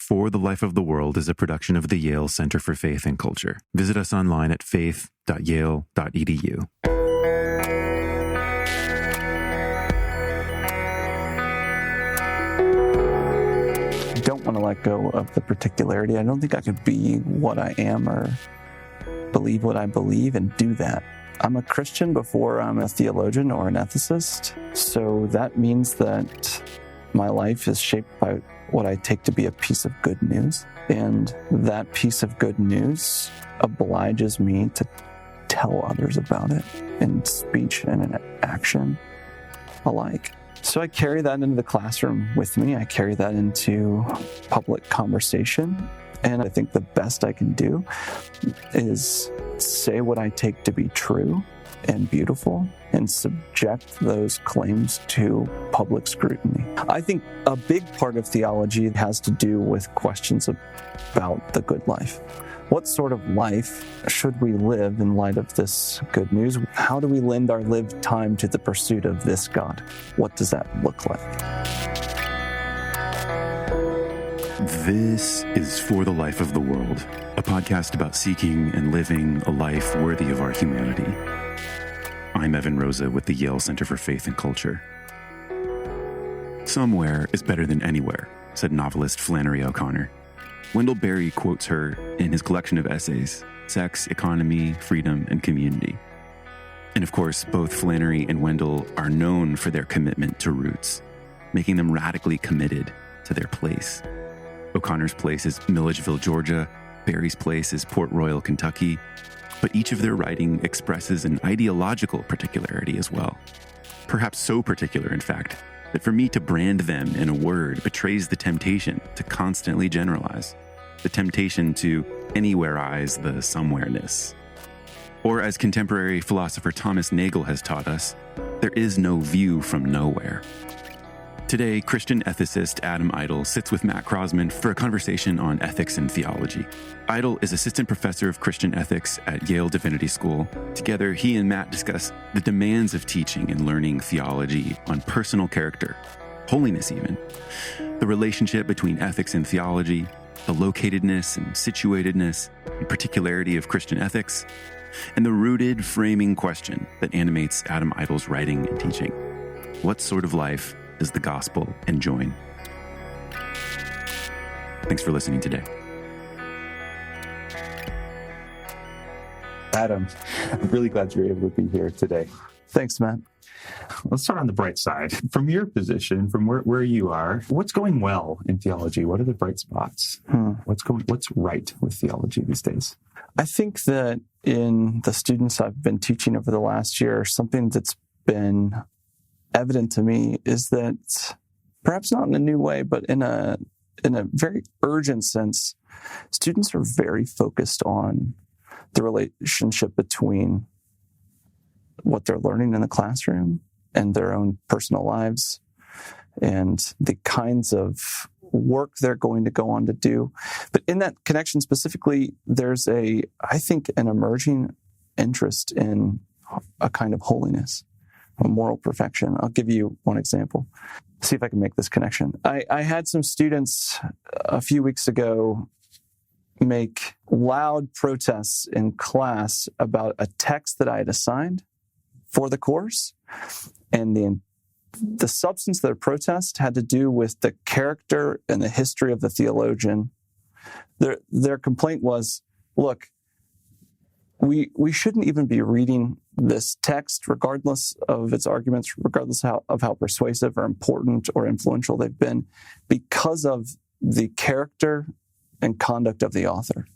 For the Life of the World is a production of the Yale Center for Faith and Culture. Visit us online at faith.yale.edu. I don't want to let go of the particularity. I don't think I could be what I am or believe what I believe and do that. I'm a Christian before I'm a theologian or an ethicist, so that means that my life is shaped by what I take to be a piece of good news, and that piece of good news obliges me to tell others about it in speech and in action alike. So I carry that into the classroom with me. I carry that into public conversation, and I think the best I can do is say what I take to be true and beautiful and subject those claims to public scrutiny. I think a big part of theology has to do with questions about the good life. What sort of life should we live in light of this good news? How do we lend our lived time to the pursuit of this God? What does that look like? This is For the Life of the World, a podcast about seeking and living a life worthy of our humanity. I'm Evan Rosa with the Yale Center for Faith and Culture. Somewhere is better than anywhere, said novelist Flannery O'Connor. Wendell Berry quotes her in his collection of essays, Sex, Economy, Freedom, and Community. And of course, both Flannery and Wendell are known for their commitment to roots, making them radically committed to their place. O'Connor's place is Milledgeville, Georgia. Berry's place is Port Royal, Kentucky. But each of their writing expresses an ideological particularity as well. Perhaps so particular, in fact, that for me to brand them in a word betrays the temptation to constantly generalize, the temptation to anywhereize the somewhereness. Or as contemporary philosopher Thomas Nagel has taught us, there is no view from nowhere. Today, Christian ethicist Adam Eitel sits with Matt Croasmun for a conversation on ethics and theology. Eitel is assistant professor of Christian ethics at Yale Divinity School. Together, he and Matt discuss the demands of teaching and learning theology on personal character, holiness even, the relationship between ethics and theology, the locatedness and situatedness and particularity of Christian ethics, and the rooted framing question that animates Adam Eitel's writing and teaching. What sort of life does the gospel enjoin? Thanks for listening today. Adam, I'm really glad you're able to be here today. Thanks, Matt. Let's start on the bright side. From your position, from where you are, what's going well in theology? What are the bright spots? What's right with theology these days? I think that in the students I've been teaching over the last year, something that's been evident to me is that, perhaps not in a new way, but in a very urgent sense, students are very focused on the relationship between what they're learning in the classroom and their own personal lives and the kinds of work they're going to go on to do. But in that connection specifically, there's I think, an emerging interest in a kind of holiness, a moral perfection. I'll give you one example. See if I can make this connection. I had some students a few weeks ago make loud protests in class about a text that I had assigned for the course, and the substance of their protest had to do with the character and the history of the theologian. Their complaint was, look, we shouldn't even be reading this text, regardless of its arguments, regardless of how persuasive or important or influential they've been, because of the character and conduct of the author.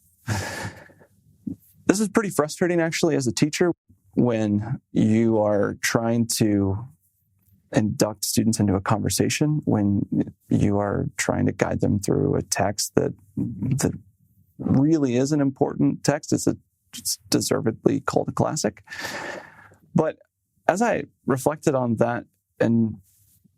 This is pretty frustrating, actually, as a teacher, when you are trying to induct students into a conversation, when you are trying to guide them through a text that really is an important text. It's deservedly called a classic. But as I reflected on that and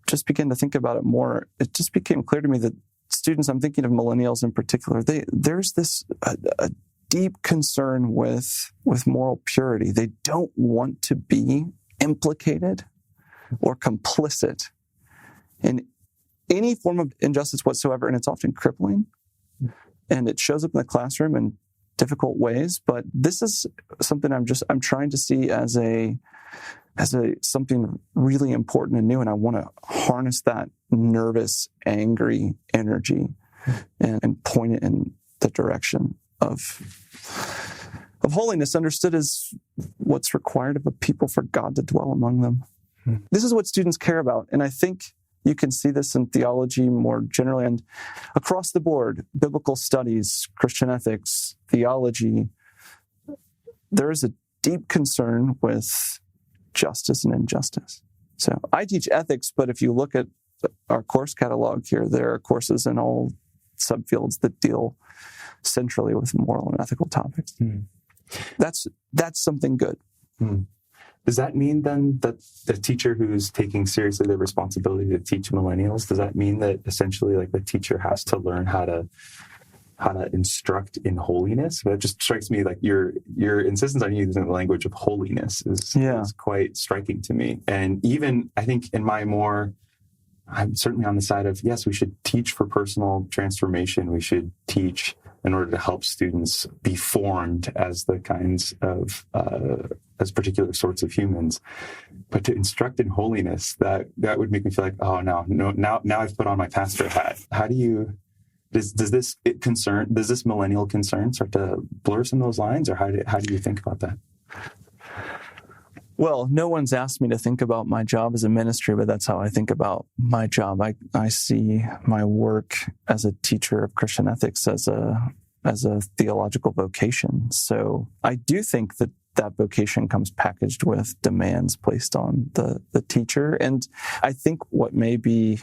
just began to think about it more, it just became clear to me that students, I'm thinking of millennials in particular, there's this a deep concern with moral purity. They don't want to be implicated or complicit in any form of injustice whatsoever, and it's often crippling. and it shows up in the classroom in difficult ways. But this is something I'm trying to see as something really important and new, and I want to harness that nervous, angry energy and point it in the direction of holiness, understood as what's required of a people for God to dwell among them. This is what students care about, and I think you can see this in theology more generally and across the board, biblical studies, Christian ethics, theology. There is a deep concern with justice and injustice. So I teach ethics, but if you look at our course catalog here, there are courses in all subfields that deal centrally with moral and ethical topics. That's something good. Does that mean then that the teacher who's taking seriously the responsibility to teach millennials, does that mean that essentially like the teacher has to learn how to instruct in holiness? That just strikes me like your insistence on using the language of holiness is quite striking to me. And even I think I'm certainly on the side of, yes, we should teach for personal transformation. We should teach in order to help students be formed as the kinds of, as particular sorts of humans. But to instruct in holiness, that would make me feel like, oh, no, now I've put on my pastor hat. How do you, does this millennial concern start to blur some of those lines, or how do you think about that? Well, no one's asked me to think about my job as a ministry, but that's how I think about my job. I see my work as a teacher of Christian ethics as a theological vocation. So I do think that vocation comes packaged with demands placed on the teacher. And I think what may be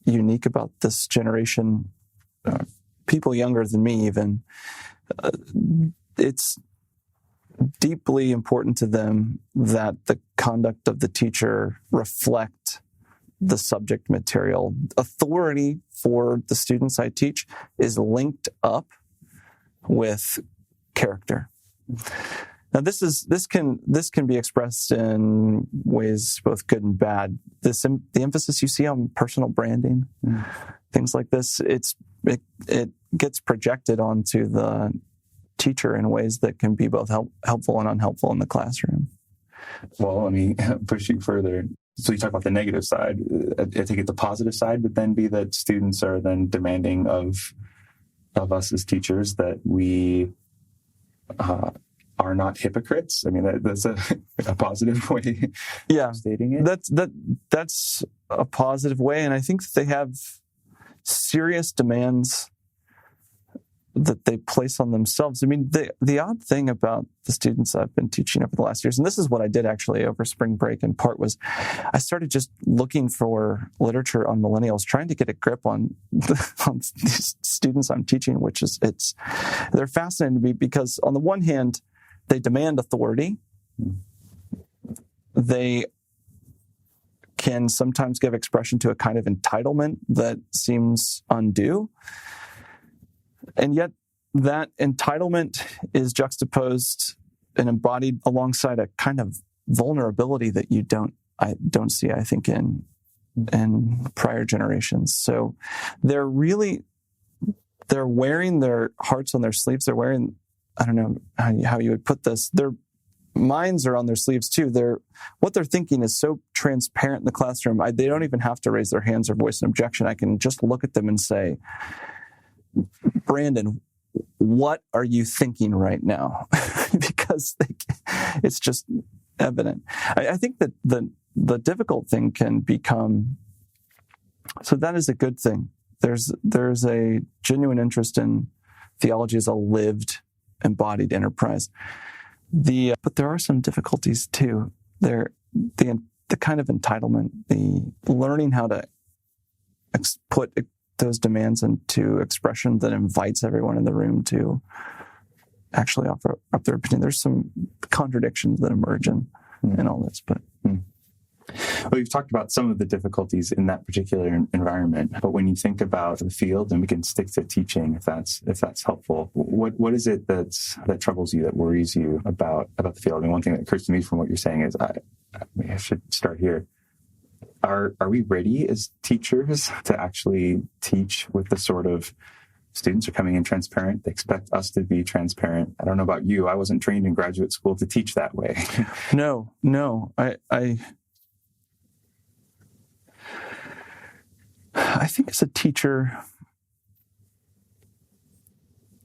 unique about this generation, people younger than me even, it's deeply important to them that the conduct of the teacher reflect the subject material. Authority for the students I teach is linked up with character. Now, this can be expressed in ways both good and bad. The emphasis you see on personal branding, things like this, it gets projected onto the teacher in ways that can be both helpful and unhelpful in the classroom. Well, let me push you further. So you talk about the negative side. I think the positive side would then be that students are then demanding of us as teachers that we are not hypocrites. I mean, that's a positive way of stating it. That's a positive way, and I think that they have serious demands that they place on themselves. I mean, the odd thing about the students I've been teaching over the last years, and this is what I did actually over spring break in part, was I started just looking for literature on millennials, trying to get a grip on these students I'm teaching, which is, they're fascinating to me because on the one hand, they demand authority. They can sometimes give expression to a kind of entitlement that seems undue. And yet that entitlement is juxtaposed and embodied alongside a kind of vulnerability that I don't see, I think, in prior generations. So they're wearing their hearts on their sleeves. They're wearing, I don't know how you would put this, their minds are on their sleeves too. What they're thinking is so transparent in the classroom. They don't even have to raise their hands or voice an objection. I can just look at them and say, Brandon, what are you thinking right now? Because it's just evident. I think that the difficult thing can become, so that is a good thing. There's a genuine interest in theology as a lived, embodied enterprise. But there are some difficulties too. The kind of entitlement, the learning how to put those demands into expression that invites everyone in the room to actually offer up their opinion. There's some contradictions that emerge in all this, but. Well, you've talked about some of the difficulties in that particular environment, but when you think about the field, and we can stick to teaching if that's helpful, what is it that troubles you, that worries you about the field? And one thing that occurs to me from what you're saying is, I should start here. Are we ready as teachers to actually teach with the sort of students are coming in transparent. They expect us to be transparent. I don't know about you. I wasn't trained in graduate school to teach that way. No. I think as a teacher,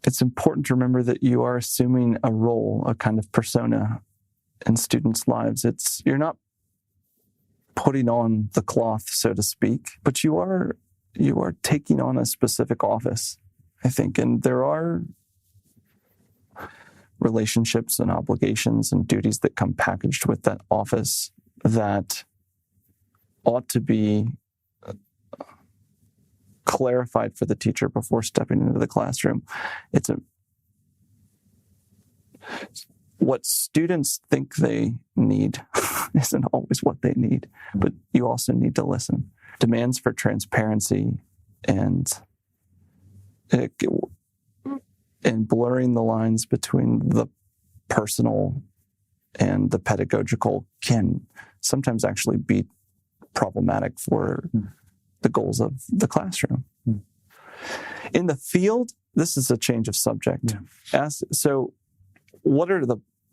it's important to remember that you are assuming a role, a kind of persona in students' lives. You're not putting on the cloth, so to speak, but you are taking on a specific office, I think. And there are relationships and obligations and duties that come packaged with that office that ought to be clarified for the teacher before stepping into the classroom. What students think they need isn't always what they need, but you also need to listen. Demands for transparency and blurring the lines between the personal and the pedagogical can sometimes actually be problematic for the goals of the classroom. In the field, this is a change of subject. Yeah.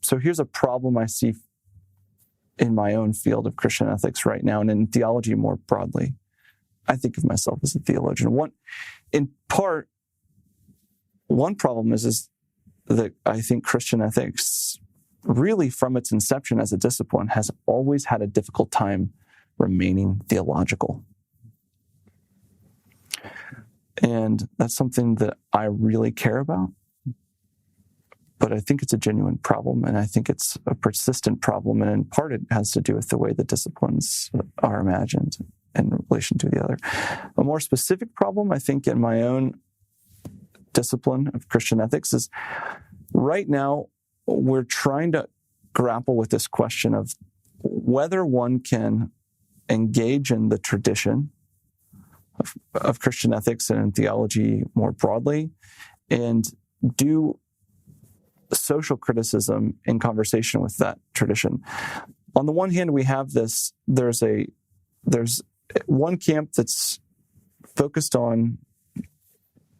So here's a problem I see in my own field of Christian ethics right now, and in theology more broadly. I think of myself as a theologian. One problem is that I think Christian ethics, really from its inception as a discipline, has always had a difficult time remaining theological. And that's something that I really care about. But I think it's a genuine problem, and I think it's a persistent problem, and in part it has to do with the way the disciplines are imagined in relation to the other. A more specific problem, I think, in my own discipline of Christian ethics is right now we're trying to grapple with this question of whether one can engage in the tradition of Christian ethics and in theology more broadly and do social criticism in conversation with that tradition. On the one hand, we have this, there's one camp that's focused on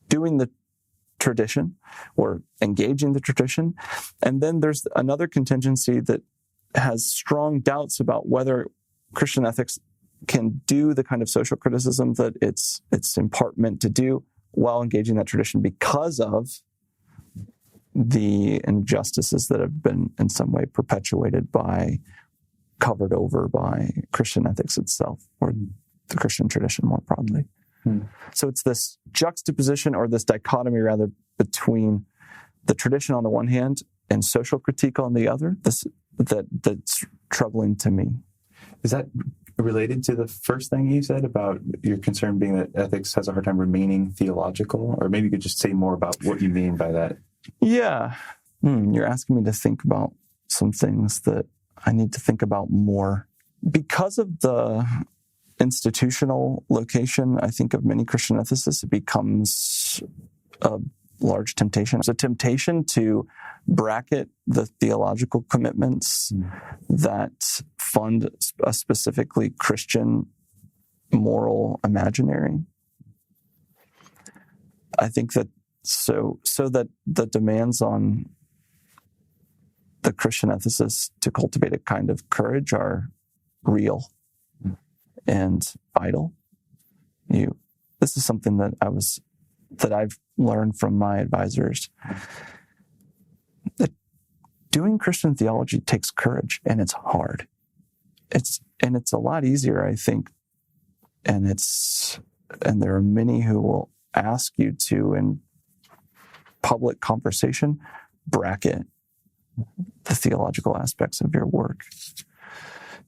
doing the tradition or engaging the tradition. And then there's another contingency that has strong doubts about whether Christian ethics can do the kind of social criticism that it's in part meant to do while engaging that tradition because of the injustices that have been in some way covered over by Christian ethics itself or the Christian tradition more broadly. So it's this juxtaposition or this dichotomy rather between the tradition on the one hand and social critique on the other that's troubling to me. Is that related to the first thing you said about your concern being that ethics has a hard time remaining theological? Or maybe you could just say more about what you mean by that. Yeah. You're asking me to think about some things that I need to think about more. Because of the institutional location, I think, of many Christian ethicists, it becomes a large temptation. It's a temptation to bracket the theological commitments that fund a specifically Christian moral imaginary. I think that so that the demands on the Christian ethicist to cultivate a kind of courage are real and vital. This is something that I've learned from my advisors, that doing Christian theology takes courage, and it's hard. It's a lot easier, I think, and there are many who will ask you to, in public conversation, bracket the theological aspects of your work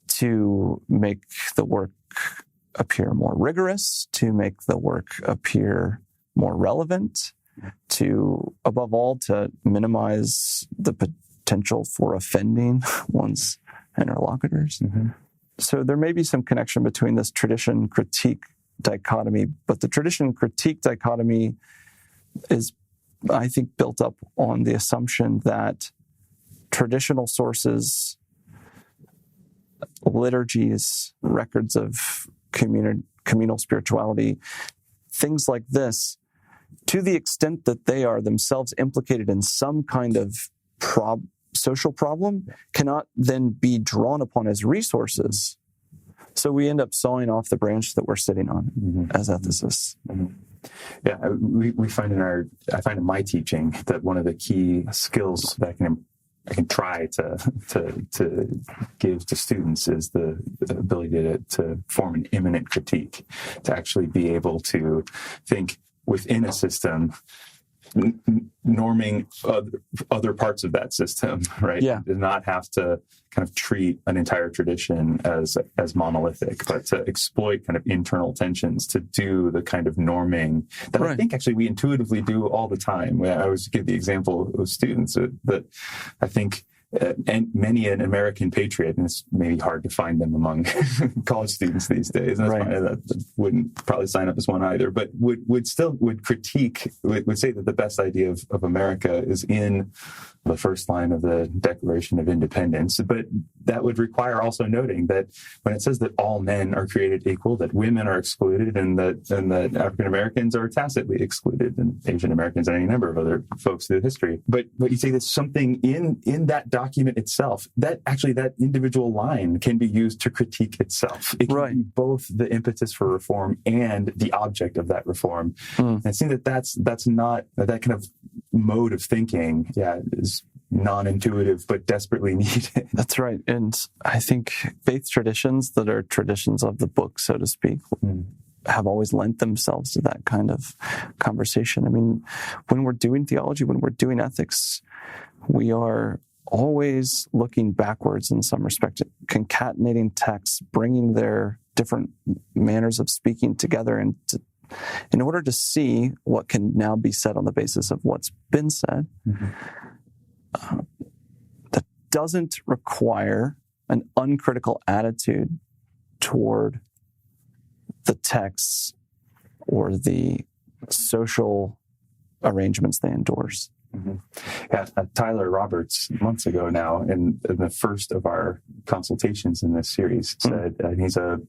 to make the work appear more rigorous, to make the work appear more relevant, to, above all, to minimize the potential for offending one's interlocutors. So there may be some connection between this tradition critique dichotomy, but the tradition critique dichotomy is, I think, built up on the assumption that traditional sources, liturgies, records of communal spirituality, things like this to the extent that they are themselves implicated in some kind of social problem, cannot then be drawn upon as resources. So we end up sawing off the branch that we're sitting on as ethicists. Yeah, we find I find in my teaching that one of the key skills that I can try to give to students is the ability to form an immanent critique, to actually be able to think within a system, norming other parts of that system, right? Yeah. To not have to kind of treat an entire tradition as monolithic, but to exploit kind of internal tensions to do the kind of norming that I think actually we intuitively do all the time. I always give the example of students that I think and many an American patriot, and it's maybe hard to find them among college students these days. And that's fine. That wouldn't probably sign up as one either, but would critique, would say that the best idea of America is in the first line of the Declaration of Independence. But that would require also noting that when it says that all men are created equal, that women are excluded, and that African Americans are tacitly excluded, and Asian Americans and any number of other folks through history. But you say there's something in that document itself that actually that individual line can be used to critique itself. It can be both the impetus for reform and the object of that reform. And it seems that's not that kind of mode of thinking. Is non-intuitive but desperately needed. That's right. And I think faith traditions that are traditions of the book, so to speak, have always lent themselves to that kind of conversation. I mean, when we're doing theology, when we're doing ethics, we are always looking backwards in some respect, concatenating texts, bringing their different manners of speaking together and in order to see what can now be said on the basis of what's been said. That doesn't require an uncritical attitude toward the texts or the social arrangements they endorse. Yeah, Tyler Roberts, months ago now, in the first of our consultations in this series, said he's a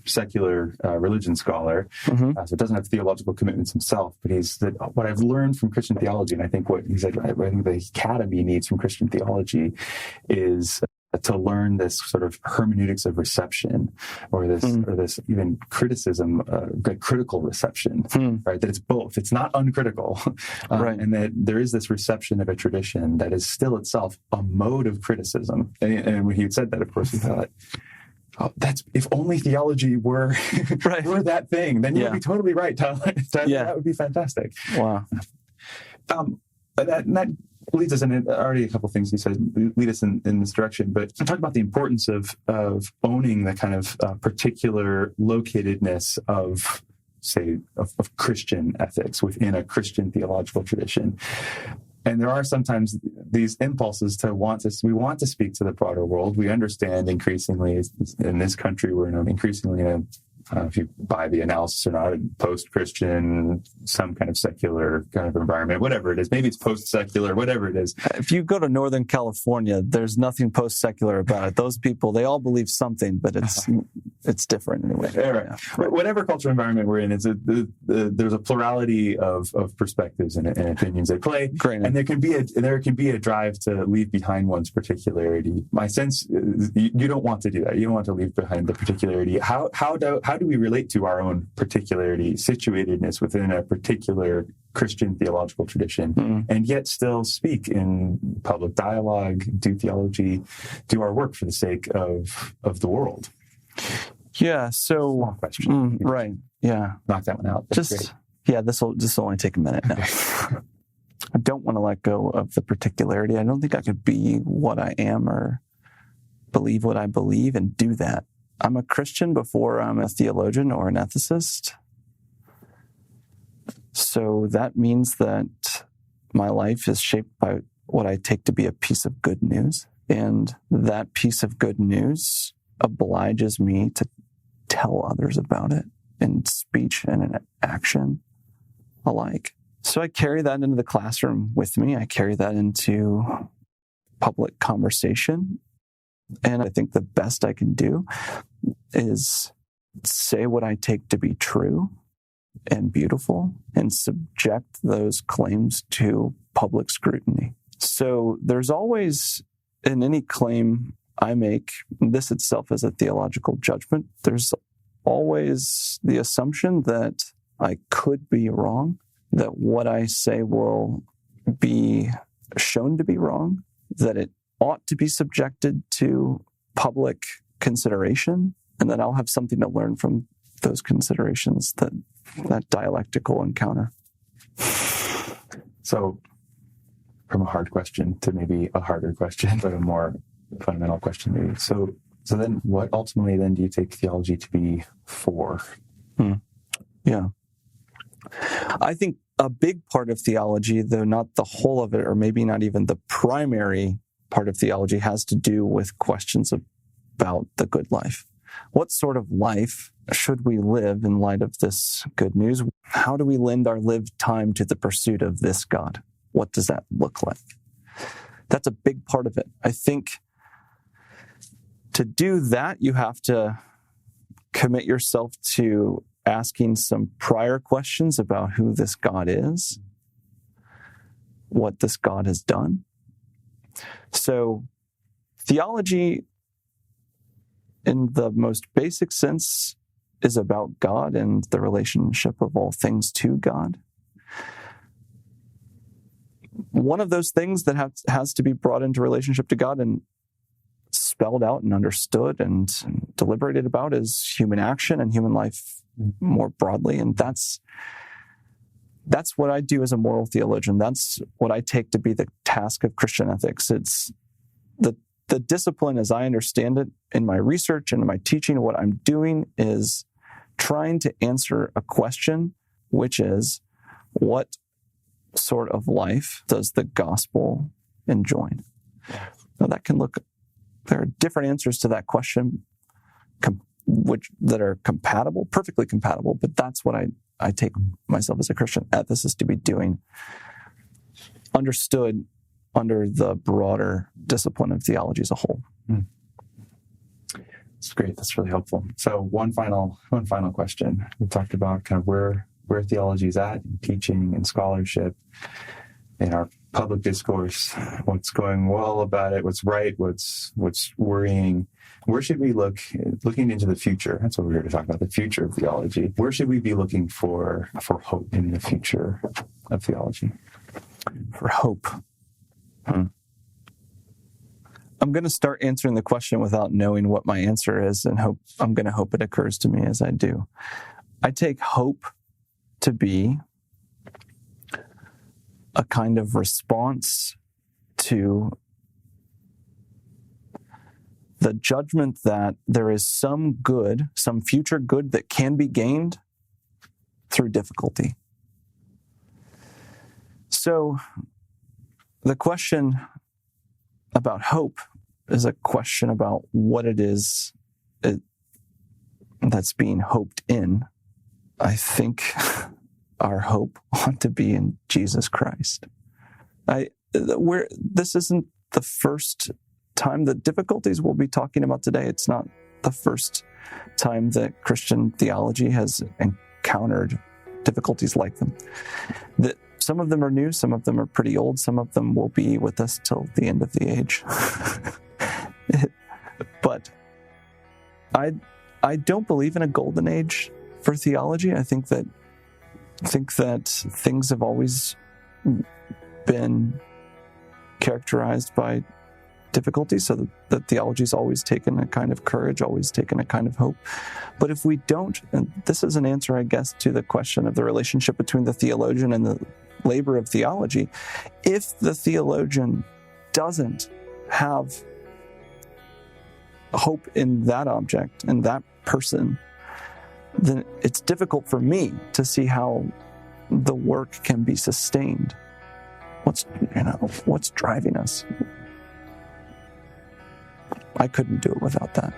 secular religion scholar, so doesn't have theological commitments himself, but he said, what I've learned from Christian theology, and I think what he said, I think the academy needs from Christian theology is to learn this sort of hermeneutics of reception, or this even criticism, critical reception, right? That it's both. It's not uncritical, and that there is this reception of a tradition that is still itself a mode of criticism. And when he said that, of course, we thought, that's if only theology were were that thing, then you would be totally right, Tyler. That would be fantastic. Wow. That leads us in already a couple of things you said lead us in this direction, but talk about the importance of owning the kind of particular locatedness of, say, of Christian ethics within a Christian theological tradition. And there are sometimes these impulses we want to speak to the broader world. We understand increasingly in this country, we're increasingly in a if you buy the analysis or not, post-Christian, some kind of secular kind of environment, whatever it is. Maybe it's post-secular, whatever it is. If you go to Northern California, there's nothing post-secular about it. Those people, they all believe something, but it's different anyway. Whatever cultural environment we're in, there's a plurality of perspectives and opinions at play. Great. And there can be a drive to leave behind one's particularity. My sense is you don't want to do that. You don't want to leave behind the particularity. How do we relate to our own particularity, situatedness within a particular Christian theological tradition, and yet still speak in public dialogue, do theology, do our work for the sake of the world? Yeah. So, small question. Right. Yeah. Knock that one out. This will only take a minute now. I don't want to let go of the particularity. I don't think I could be what I am or believe what I believe and do that. I'm a Christian before I'm a theologian or an ethicist. So that means that my life is shaped by what I take to be a piece of good news. And that piece of good news obliges me to tell others about it in speech and in action alike. So I carry that into the classroom with me. I carry that into public conversation. And I think the best I can do is say what I take to be true and beautiful and subject those claims to public scrutiny. So there's always, in any claim I make, this itself is a theological judgment, there's always the assumption that I could be wrong, that what I say will be shown to be wrong, that it ought to be subjected to public consideration, and that I'll have something to learn from those considerations, that dialectical encounter. So from a hard question to maybe a harder question, but a more fundamental question maybe. So then what ultimately then do you take theology to be for? Yeah. I think a big part of theology, though not the whole of it, or maybe not even the primary part of theology, has to do with questions about the good life. What sort of life should we live in light of this good news? How do we lend our lived time to the pursuit of this God? What does that look like? That's a big part of it. I think to do that, you have to commit yourself to asking some prior questions about who this God is, what this God has done. So theology, in the most basic sense, is about God and the relationship of all things to God. One of those things that has to be brought into relationship to God and spelled out and understood and deliberated about is human action and human life more broadly. And that's what I do as a moral theologian. That's what I take to be the task of Christian ethics. It's the discipline, as I understand it in my research and in my teaching. What I'm doing is trying to answer a question, which is, what sort of life does the gospel enjoin? Now there are different answers to that question that are compatible, perfectly compatible, but that's what I take myself as a Christian ethicist to be doing, understood under the broader discipline of theology as a whole. That's great. That's really helpful. So one final question. We talked about kind of where theology is at in teaching and scholarship, in our public discourse, what's going well about it, what's right, what's worrying. Where should we looking into the future? That's what we're here to talk about, the future of theology. Where should we be looking for hope in the future of theology? For hope. I'm going to start answering the question without knowing what my answer is, and I'm going to hope it occurs to me as I do. I take hope to be a kind of response to the judgment that there is some future good that can be gained through difficulty. So the question about hope is a question about what it is that's being hoped in. I think our hope ought to be in Jesus Christ. This isn't the first time that difficulties we'll be talking about today. It's not the first time that Christian theology has encountered difficulties like them. That some of them are new, some of them are pretty old, some of them will be with us till the end of the age. But I don't believe in a golden age for theology. I think that things have always been characterized by difficulties, so that theology's always taken a kind of courage, always taken a kind of hope. But if we don't, and this is an answer, I guess, to the question of the relationship between the theologian and the labor of theology, if the theologian doesn't have hope in that object, in that person, then it's difficult for me to see how the work can be sustained. What's driving us? I couldn't do it without that.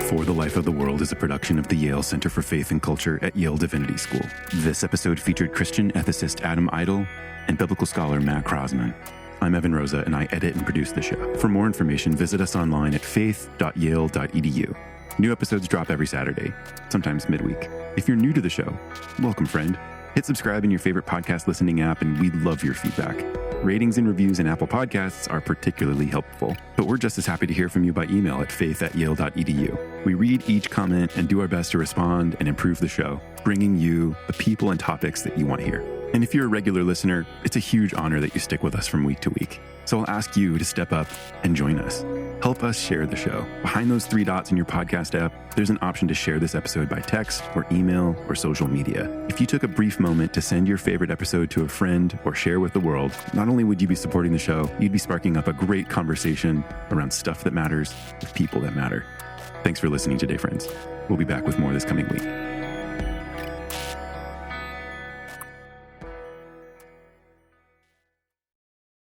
For The Life of the World is a production of the Yale Center for Faith and Culture at Yale Divinity School. This episode featured Christian ethicist Adam Eitel and biblical scholar Matt Croasmun. I'm Evan Rosa, and I edit and produce the show. For more information, visit us online at faith.yale.edu. New episodes drop every Saturday, sometimes midweek. If you're new to the show, welcome, friend. Hit subscribe in your favorite podcast listening app, and we'd love your feedback. Ratings and reviews in Apple Podcasts are particularly helpful, but we're just as happy to hear from you by email at faith@yale.edu. We read each comment and do our best to respond and improve the show, bringing you the people and topics that you want to hear. And if you're a regular listener, it's a huge honor that you stick with us from week to week. So I'll ask you to step up and join us. Help us share the show. Behind those 3 dots in your podcast app, there's an option to share this episode by text or email or social media. If you took a brief moment to send your favorite episode to a friend or share with the world, not only would you be supporting the show, you'd be sparking up a great conversation around stuff that matters with people that matter. Thanks for listening today, friends. We'll be back with more this coming week.